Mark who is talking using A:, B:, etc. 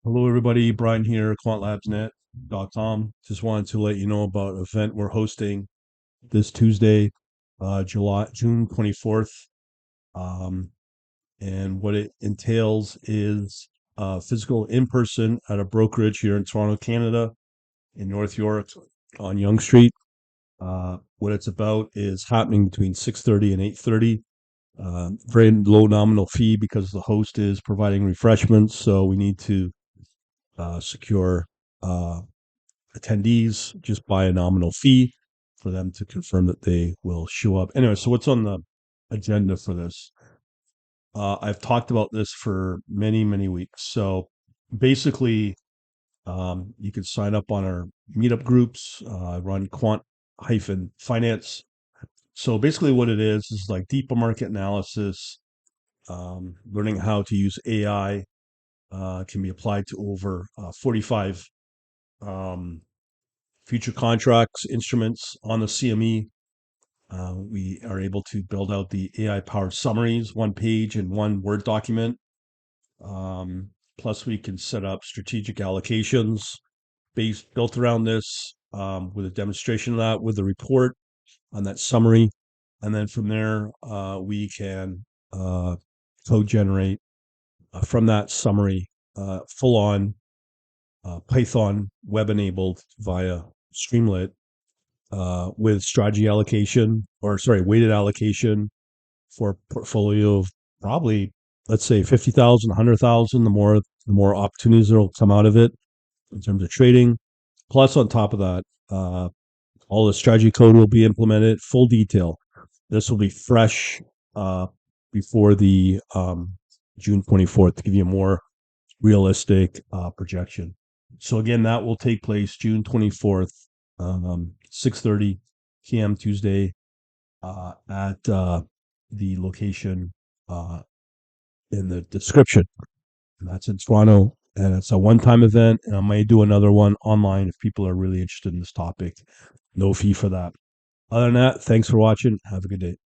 A: Hello, everybody. Brian here, quantlabsnet.com. Just wanted to let you know about an event we're hosting this Tuesday, June 24th. Um, and what it entails is physical in person at a brokerage here in Toronto, Canada, in North York on Yonge Street. What it's about is happening between 6:30 and 8:30. Very low nominal fee because the host is providing refreshments. So we need to secure uh, attendees just by a nominal fee for them to confirm that they will show up. Anyway, so what's on the agenda for this? I've talked about this for many, many weeks. So basically, you can sign up on our meetup groups. Run quant hyphen finance. So basically, what it is like deeper market analysis, learning how to use AI. Can be applied to over 45 um, future contracts, instruments on the CME. We are able to build out the AI powered summaries, one page and one Word document. Plus, we can set up strategic allocations built around this with a demonstration of that with a report on that summary. And then from there, we can code generate from that summary full on Python web enabled via Streamlit with strategy allocation or sorry, weighted allocation for a portfolio of probably, let's say 50,000, 100,000, the more opportunities that will come out of it in terms of trading. Plus on top of that, all the strategy code will be implemented, full detail. This will be fresh before the June 24th to give you a more realistic projection. So again, that will take place June 24th, 6:30 p.m. Tuesday at the location uh, in the description. And that's in Toronto, and it's a one-time event. And I may do another one online if people are really interested in this topic. No fee for that. Other than that, thanks for watching. Have a good day.